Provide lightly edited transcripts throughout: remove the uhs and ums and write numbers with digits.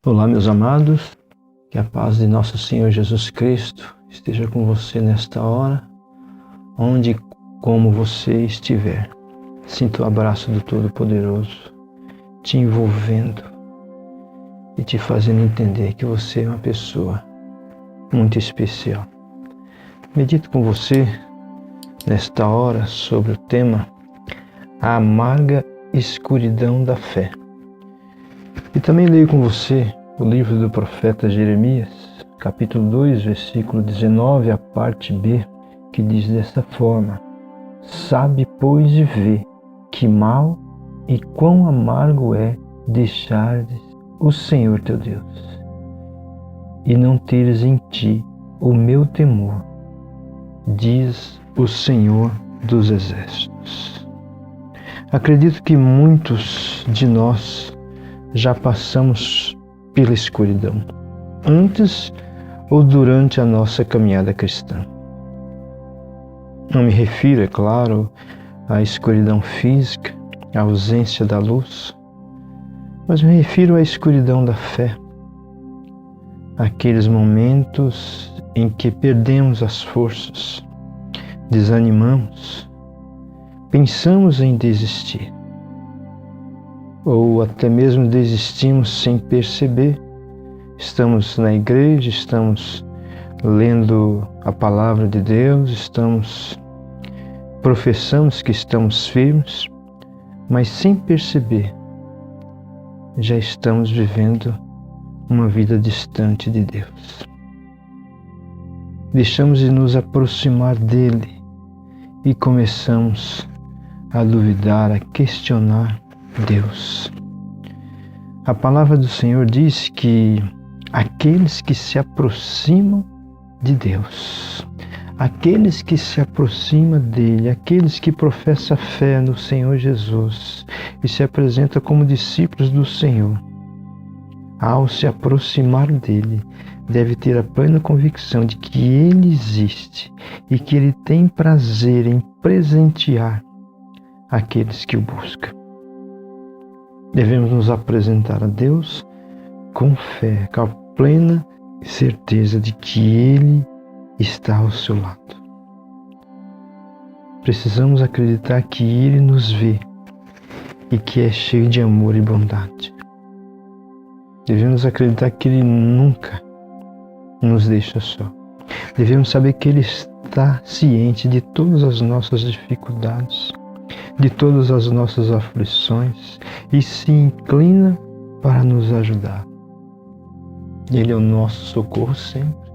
Olá, meus amados, que a paz de nosso Senhor Jesus Cristo esteja com você nesta hora, onde e como você estiver. Sinta o abraço do Todo-Poderoso, te envolvendo e te fazendo entender que você é uma pessoa muito especial. Medito com você nesta hora sobre o tema A Amarga Escuridão da Fé. E também leio com você o livro do profeta Jeremias, capítulo 2, versículo 19, a parte B, que diz desta forma: Sabe, pois, e vê que mal e quão amargo é deixares o Senhor teu Deus, e não teres em ti o meu temor, diz o Senhor dos Exércitos. Acredito que muitos de nós já passamos pela escuridão, antes ou durante a nossa caminhada cristã. Não me refiro, é claro, à escuridão física, à ausência da luz, mas me refiro à escuridão da fé, aqueles momentos em que perdemos as forças, desanimamos, pensamos em desistir, ou até mesmo desistimos sem perceber. Estamos na igreja, estamos lendo a palavra de Deus, professamos que estamos firmes, mas sem perceber, já estamos vivendo uma vida distante de Deus. Deixamos de nos aproximar dele e começamos a duvidar, a questionar Deus. A palavra do Senhor diz que aqueles que se aproximam de Deus, aqueles que se aproximam dele, aqueles que professam fé no Senhor Jesus e se apresentam como discípulos do Senhor, ao se aproximar dele, deve ter a plena convicção de que ele existe e que ele tem prazer em presentear aqueles que o buscam. Devemos nos apresentar a Deus com fé, com a plena certeza de que Ele está ao seu lado. Precisamos acreditar que Ele nos vê e que é cheio de amor e bondade. Devemos acreditar que Ele nunca nos deixa só. Devemos saber que Ele está ciente de todas as nossas dificuldades, de todas as nossas aflições, e se inclina para nos ajudar. Ele é o nosso socorro sempre.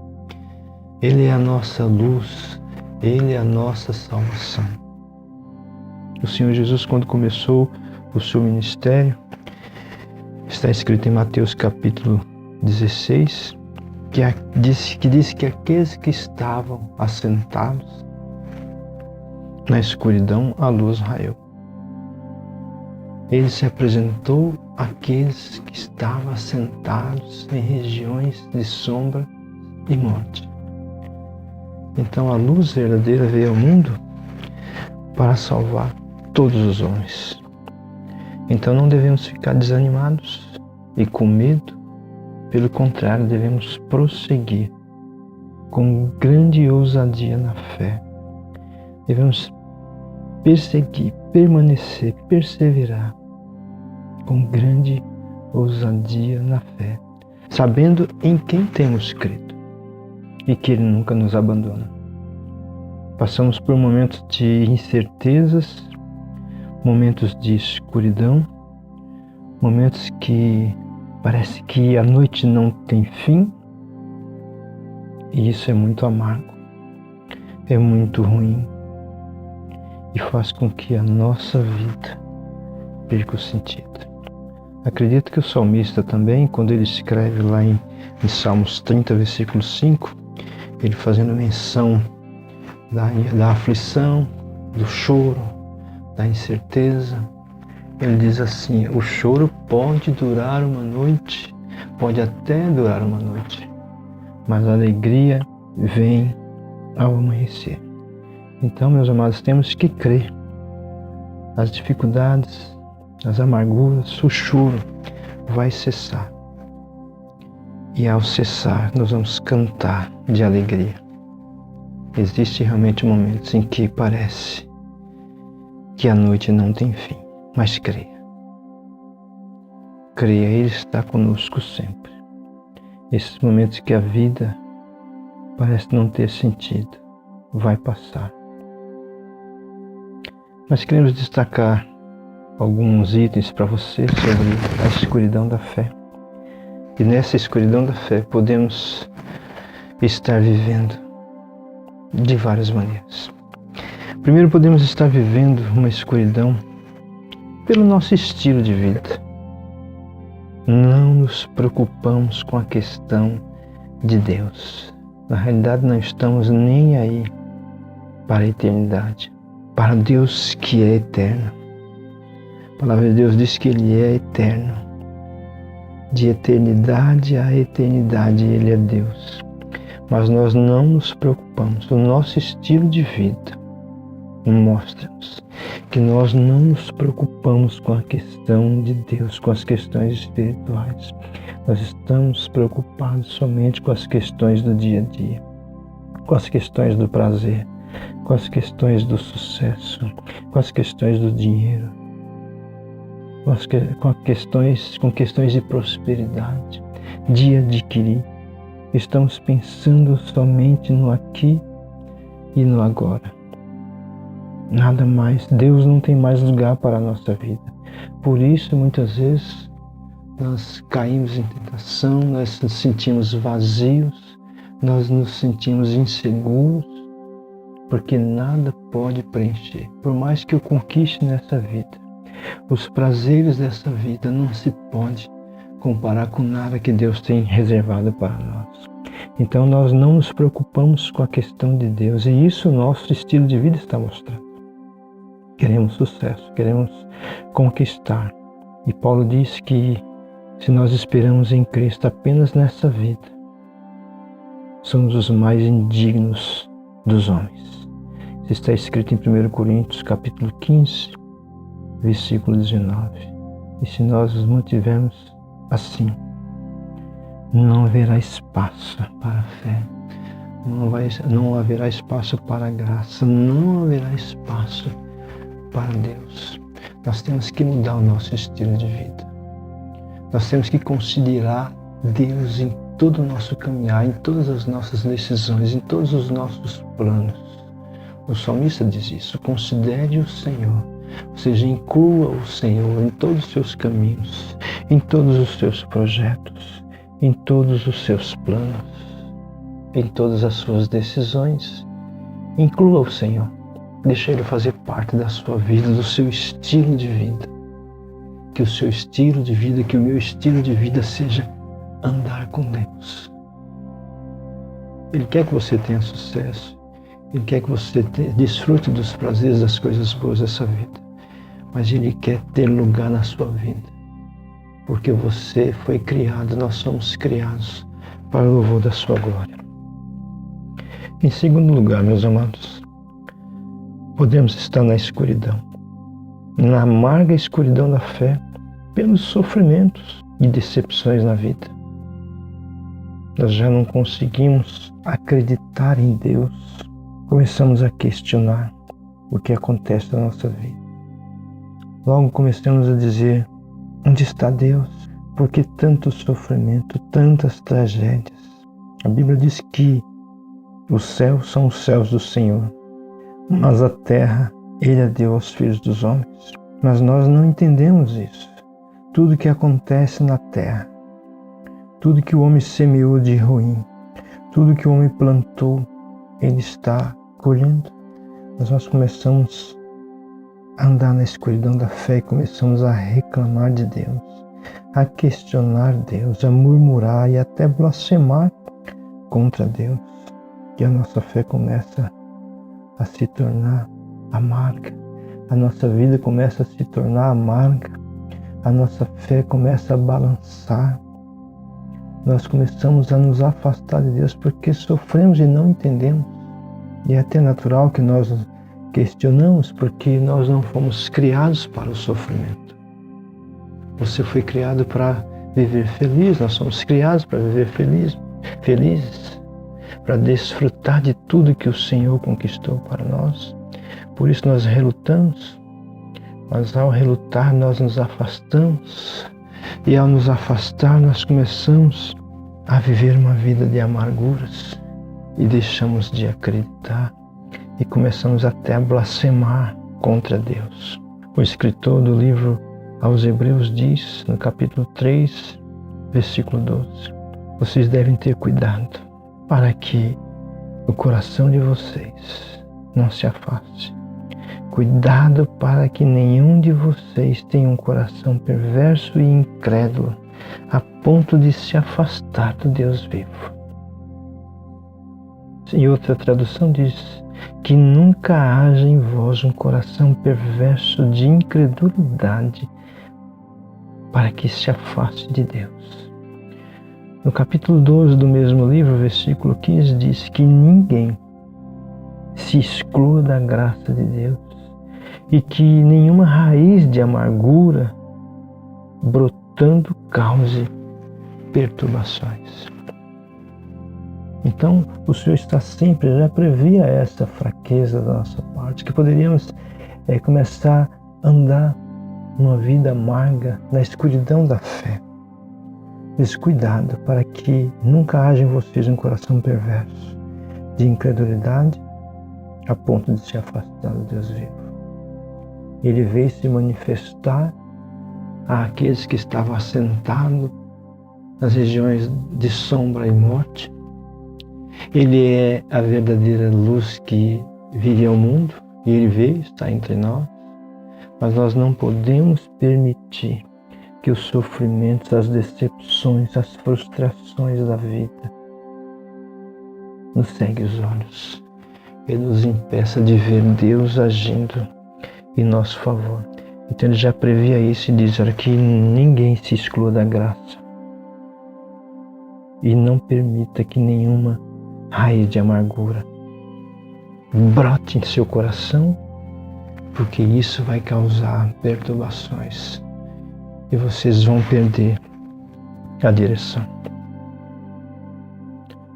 Ele é a nossa luz. Ele é a nossa salvação. O Senhor Jesus, quando começou o seu ministério, está escrito em Mateus capítulo 16, que diz que aqueles que estavam assentados na escuridão, a luz raiou. Ele se apresentou àqueles que estavam assentados em regiões de sombra e morte. Então a luz verdadeira veio ao mundo para salvar todos os homens. Então não devemos ficar desanimados e com medo. Pelo contrário, devemos prosseguir com grande ousadia na fé. Devemos perseguir, permanecer, perseverar com grande ousadia na fé, sabendo em quem temos crido e que Ele nunca nos abandona. Passamos por momentos de incertezas, momentos de escuridão, momentos que parece que a noite não tem fim, e isso é muito amargo, é muito ruim, e faz com que a nossa vida perca o sentido. Acredito que o salmista também, quando ele escreve lá em Salmos 30, versículo 5, ele fazendo menção da aflição, do choro, da incerteza, ele diz assim: o choro pode durar uma noite, pode até durar uma noite, mas a alegria vem ao amanhecer. Então, meus amados, temos que crer. As dificuldades, as amarguras, o choro vai cessar. e ao cessar nós vamos cantar de alegria. Existem realmente momentos em que parece que a noite não tem fim, mas creia. Creia, Ele está conosco sempre. Esses momentos que a vida parece não ter sentido, vai passar. Nós queremos destacar alguns itens para você sobre a escuridão da fé. E nessa escuridão da fé podemos estar vivendo de várias maneiras. Primeiro, podemos estar vivendo uma escuridão pelo nosso estilo de vida. Não nos preocupamos com a questão de Deus. Na realidade, não estamos nem aí para a eternidade, para Deus que é eterno. A palavra de Deus diz que Ele é eterno. De eternidade a eternidade Ele é Deus. Mas nós não nos preocupamos. O nosso estilo de vida mostra-nos que nós não nos preocupamos com a questão de Deus, com as questões espirituais. Nós estamos preocupados somente com as questões do dia a dia, com as questões do prazer, com as questões do sucesso, com as questões do dinheiro, com questões de prosperidade, de adquirir. Estamos pensando somente no aqui e no agora. Nada mais. Deus não tem mais lugar para a nossa vida. Por isso, muitas vezes, nós caímos em tentação, nós nos sentimos vazios, nós nos sentimos inseguros, porque nada pode preencher. Por mais que eu conquiste nessa vida, os prazeres dessa vida não se pode comparar com nada que Deus tem reservado para nós. Então nós não nos preocupamos com a questão de Deus, e isso o nosso estilo de vida está mostrando. Queremos sucesso, queremos conquistar. E Paulo diz que se nós esperamos em Cristo apenas nessa vida, somos os mais indignos dos homens. Isso está escrito em 1 Coríntios capítulo 15, versículo 19. E se nós nos mantivermos assim, não haverá espaço para a fé, não haverá espaço para a graça, não haverá espaço para Deus. Nós temos que mudar o nosso estilo de vida. Nós temos que considerar Deus em todo o nosso caminhar, em todas as nossas decisões, em todos os nossos planos. O salmista diz isso: considere o Senhor, ou seja, inclua o Senhor em todos os seus caminhos, em todos os seus projetos, em todos os seus planos, em todas as suas decisões. Inclua o Senhor. Deixa Ele fazer parte da sua vida, do seu estilo de vida. Que o seu estilo de vida, que o meu estilo de vida seja andar com Deus. Ele quer que você tenha sucesso. Ele quer que você desfrute dos prazeres, das coisas boas dessa vida. Mas Ele quer ter lugar na sua vida. Porque você foi criado, nós somos criados para o louvor da sua glória. Em segundo lugar, meus amados, podemos estar na escuridão, na amarga escuridão da fé, pelos sofrimentos e decepções na vida. Nós já não conseguimos acreditar em Deus, começamos a questionar o que acontece na nossa vida. Logo começamos a dizer: onde está Deus? Por que tanto sofrimento, tantas tragédias? A Bíblia diz que os céus são os céus do Senhor, mas a terra Ele a deu aos filhos dos homens. Mas nós não entendemos isso. Tudo que acontece na terra, tudo que o homem semeou de ruim, tudo que o homem plantou, ele está colhendo. Mas nós começamos a andar na escuridão da fé e começamos a reclamar de Deus, a questionar Deus, a murmurar e até blasfemar contra Deus. E a nossa fé começa a se tornar amarga. A nossa vida começa a se tornar amarga. A nossa fé começa a balançar. Nós começamos a nos afastar de Deus porque sofremos e não entendemos. E é até natural que nós questionamos, porque nós não fomos criados para o sofrimento. Você foi criado para viver feliz, nós somos criados para viver felizes, para desfrutar de tudo que o Senhor conquistou para nós. Por isso nós relutamos, mas ao relutar nós nos afastamos, e ao nos afastar nós começamos a viver uma vida de amarguras e deixamos de acreditar e começamos até a blasfemar contra Deus. O escritor do livro aos Hebreus diz, no capítulo 3, versículo 12, vocês devem ter cuidado para que o coração de vocês não se afaste. Cuidado para que nenhum de vocês tenha um coração perverso e incrédulo, a ponto de se afastar do Deus vivo. E outra tradução diz que nunca haja em vós um coração perverso de incredulidade, para que se afaste de Deus. No capítulo 12 do mesmo livro, versículo 15, diz que ninguém se exclua da graça de Deus e que nenhuma raiz de amargura brotando cause perturbações. Então, o Senhor está sempre, já previa essa fraqueza da nossa parte, que poderíamos começar a andar numa vida amarga, na escuridão da fé. Descuidado para que nunca haja em vocês um coração perverso, de incredulidade, a ponto de se afastar do Deus vivo. Ele veio se manifestar àqueles que estavam assentados nas regiões de sombra e morte. Ele é a verdadeira luz que viria ao mundo, e Ele veio, está entre nós, mas nós não podemos permitir que os sofrimentos, as decepções, as frustrações da vida nos ceguem os olhos e nos impeça de ver Deus agindo em nosso favor. Então Ele já previa isso e diz que ninguém se exclua da graça e não permita que nenhuma raiz de amargura brote em seu coração, porque isso vai causar perturbações e vocês vão perder a direção.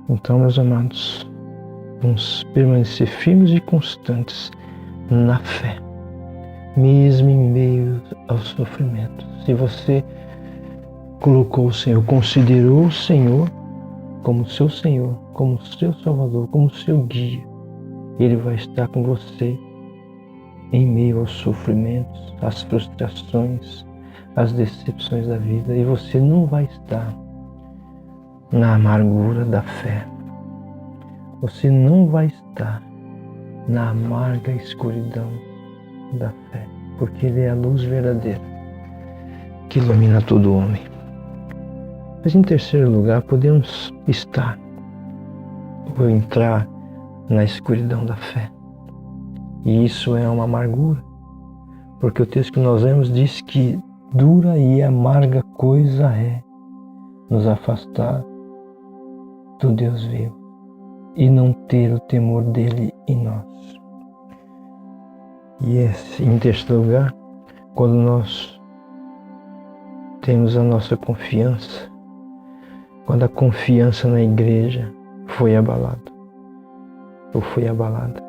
Então, meus amados, vamos permanecer firmes e constantes na fé, mesmo em meio aos sofrimentos. Se você colocou o Senhor, considerou o Senhor como seu Senhor, como seu Salvador, como seu guia, Ele vai estar com você em meio aos sofrimentos, às frustrações, às decepções da vida, e você não vai estar na amargura da fé. Você não vai estar na amarga escuridão da fé, porque Ele é a luz verdadeira que ilumina todo homem. Mas em terceiro lugar, podemos estar ou entrar na escuridão da fé. E isso é uma amargura, porque o texto que nós lemos diz que dura e amarga coisa é nos afastar do Deus vivo e não ter o temor dele em nós. E em terceiro lugar, quando nós temos a nossa confiança, quando a confiança na igreja foi abalada, ou foi abalada.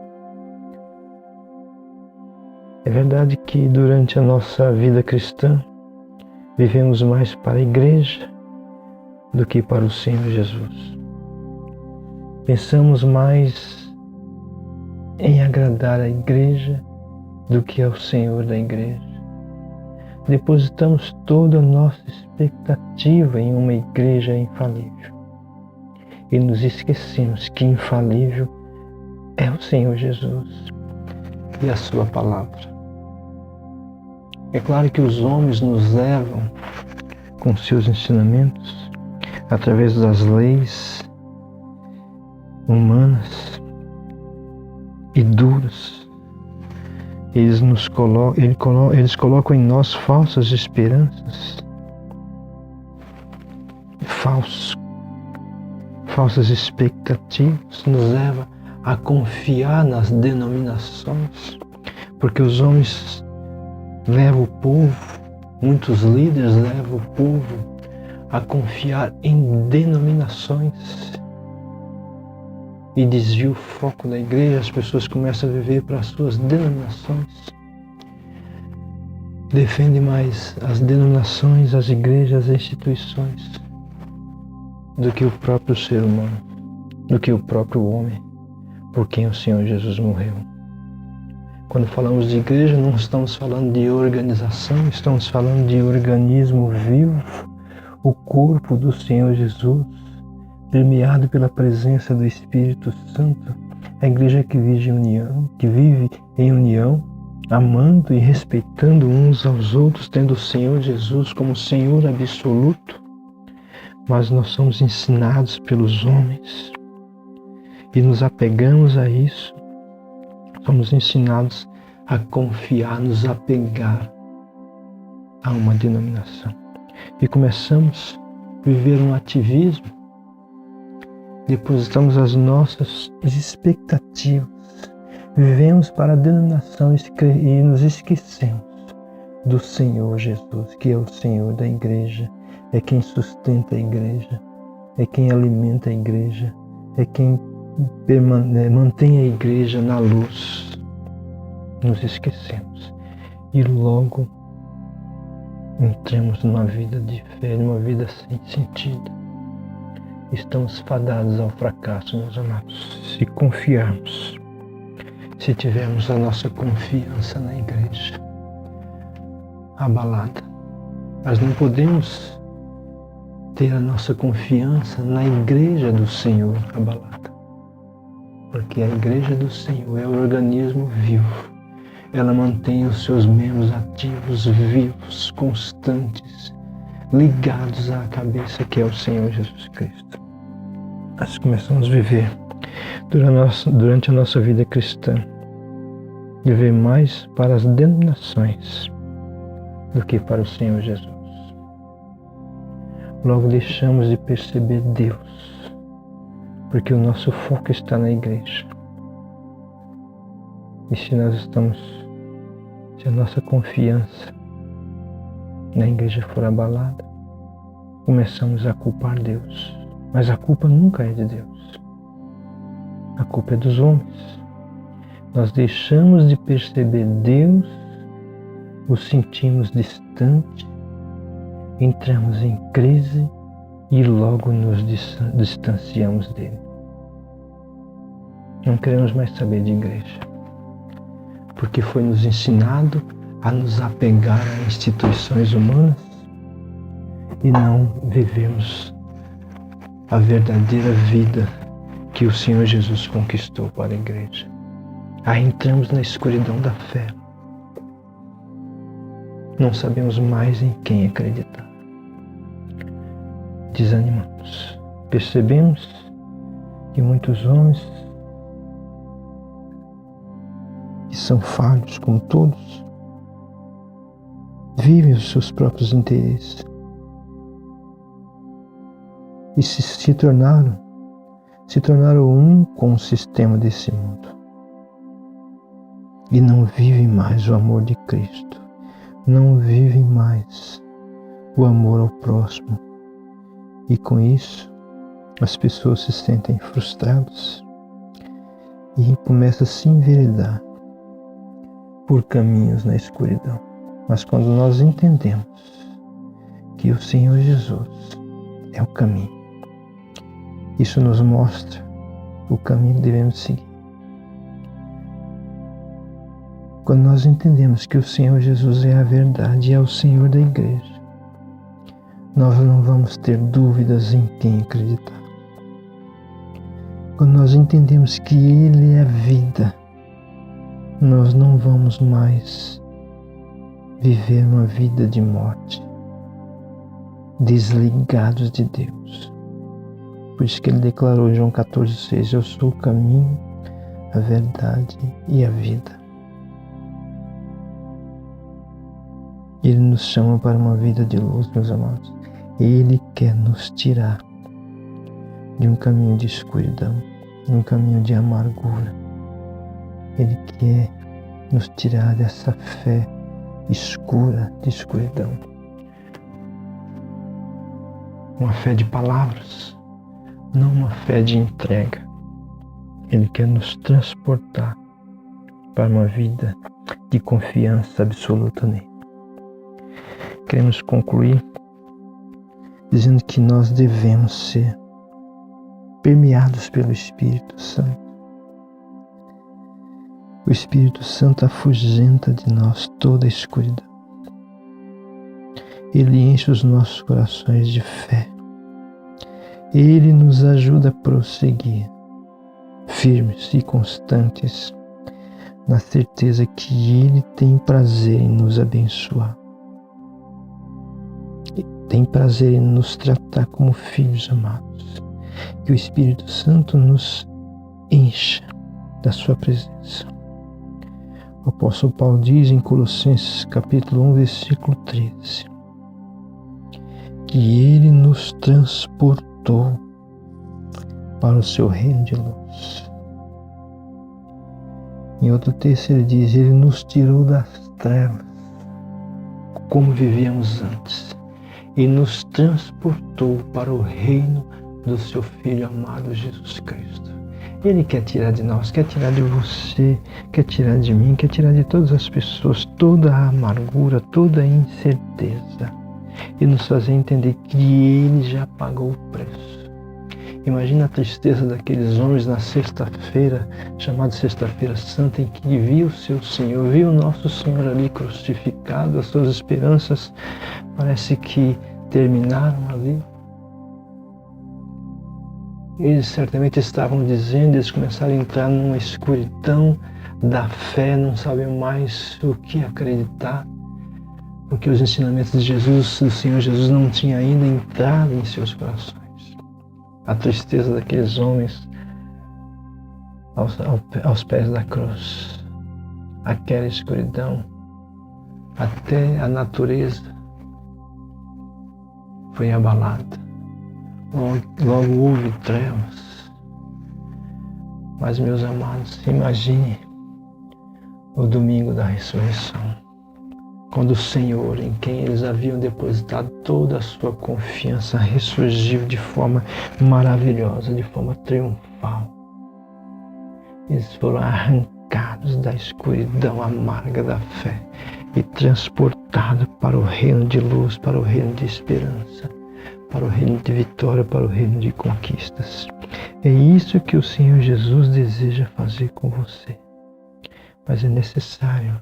É verdade que durante a nossa vida cristã, vivemos mais para a igreja do que para o Senhor Jesus. Pensamos mais em agradar a igreja do que ao Senhor da igreja. Depositamos toda a nossa expectativa em uma igreja infalível. E nos esquecemos que infalível é o Senhor Jesus e a sua palavra. É claro que os homens nos levam com seus ensinamentos através das leis humanas e duras. Eles colocam em nós falsas esperanças, falsas expectativas, nos leva a confiar nas denominações, porque os homens levam o povo, muitos líderes levam o povo a confiar em denominações e desvia o foco da igreja, as pessoas começam a viver para as suas denominações. Defende mais as denominações, as igrejas, as instituições do que o próprio ser humano, do que o próprio homem, por quem o Senhor Jesus morreu. Quando falamos de igreja, não estamos falando de organização, estamos falando de organismo vivo, o corpo do Senhor Jesus, permeado pela presença do Espírito Santo, a igreja que vive em união, amando e respeitando uns aos outros, tendo o Senhor Jesus como Senhor absoluto. Mas nós somos ensinados pelos homens e nos apegamos a isso. Somos ensinados a confiar, nos apegar a uma denominação. E começamos a viver um ativismo, depositamos as nossas expectativas, vivemos para a denominação e nos esquecemos do Senhor Jesus, que é o Senhor da igreja, é quem sustenta a igreja, é quem alimenta a igreja, é quem mantém a igreja na luz. Nos esquecemos e logo entramos numa vida de fé, numa vida sem sentido. Estamos fadados ao fracasso, meus amados, se confiarmos, se tivermos a nossa confiança na igreja abalada. Nós não podemos ter a nossa confiança na igreja do Senhor abalada, porque a igreja do Senhor é o organismo vivo. Ela mantém os seus membros ativos, vivos, constantes, ligados à cabeça que é o Senhor Jesus Cristo. Nós começamos a viver durante a nossa vida cristã, viver mais para as denominações do que para o Senhor Jesus. Logo deixamos de perceber Deus, porque o nosso foco está na igreja. E se a nossa confiança na igreja for abalada, começamos a culpar Deus. Mas a culpa nunca é de Deus. A culpa é dos homens. Nós deixamos de perceber Deus, o sentimos distante, entramos em crise e logo nos distanciamos dele. Não queremos mais saber de igreja, porque foi nos ensinado a nos apegar a instituições humanas e não vivemos a verdadeira vida que o Senhor Jesus conquistou para a igreja. Aí entramos na escuridão da fé. Não sabemos mais em quem acreditar. Desanimamos. Percebemos que muitos homens que são falhos como todos, vivem os seus próprios interesses e se tornaram um com o sistema desse mundo e não vivem mais o amor de Cristo, não vivem mais o amor ao próximo, e com isso as pessoas se sentem frustradas e começam a se enveredar por caminhos na escuridão. Mas quando nós entendemos que o Senhor Jesus é o caminho, isso nos mostra o caminho que devemos seguir. Quando nós entendemos que o Senhor Jesus é a verdade e é o Senhor da igreja, nós não vamos ter dúvidas em quem acreditar. Quando nós entendemos que Ele é a vida, nós não vamos mais viver uma vida de morte, desligados de Deus. Por isso que Ele declarou em João 14,6, eu sou o caminho, a verdade e a vida. Ele nos chama para uma vida de luz, meus amados. Ele quer nos tirar de um caminho de escuridão, de um caminho de amargura. Ele quer nos tirar dessa fé escura, de escuridão. uma fé de palavras, não uma fé de entrega. Ele quer nos transportar para uma vida de confiança absoluta nele. Queremos concluir dizendo que nós devemos ser permeados pelo Espírito Santo. O Espírito Santo afugenta de nós toda a escuridão. Ele enche os nossos corações de fé. Ele nos ajuda a prosseguir, firmes e constantes, na certeza que Ele tem prazer em nos abençoar. Tem prazer em nos tratar como filhos amados. Que o Espírito Santo nos encha da sua presença. O apóstolo Paulo diz em Colossenses capítulo 1, versículo 13, que Ele nos transportou para o seu reino de luz. Em outro texto ele diz, Ele nos tirou das trevas, como vivíamos antes, e nos transportou para o reino do seu Filho amado Jesus Cristo. Ele quer tirar de nós, quer tirar de você, quer tirar de mim, quer tirar de todas as pessoas toda a amargura, toda a incerteza e nos fazer entender que Ele já pagou o preço. Imagina a tristeza daqueles homens na sexta-feira, chamada Sexta-feira Santa, em que viu o seu Senhor, viu o nosso Senhor ali crucificado, as suas esperanças parece que terminaram ali. Eles certamente estavam dizendo, eles começaram a entrar numa escuridão da fé, não sabiam mais o que acreditar, porque os ensinamentos de Jesus, do Senhor Jesus, não tinham ainda entrado em seus corações. A tristeza daqueles homens aos pés da cruz, aquela escuridão, até a natureza foi abalada. Logo houve trevas. Mas, meus amados, imagine o domingo da ressurreição, quando o Senhor, em quem eles haviam depositado toda a sua confiança, ressurgiu de forma maravilhosa, de forma triunfal. Eles foram arrancados da escuridão amarga da fé e transportados para o reino de luz, para o reino de esperança, para o reino de vitória, para o reino de conquistas. É isso que o Senhor Jesus deseja fazer com você. Mas é necessário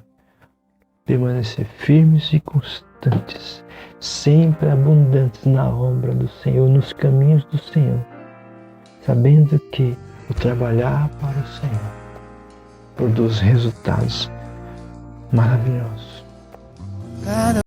permanecer firmes e constantes, sempre abundantes na obra do Senhor, nos caminhos do Senhor, sabendo que o trabalhar para o Senhor produz resultados maravilhosos.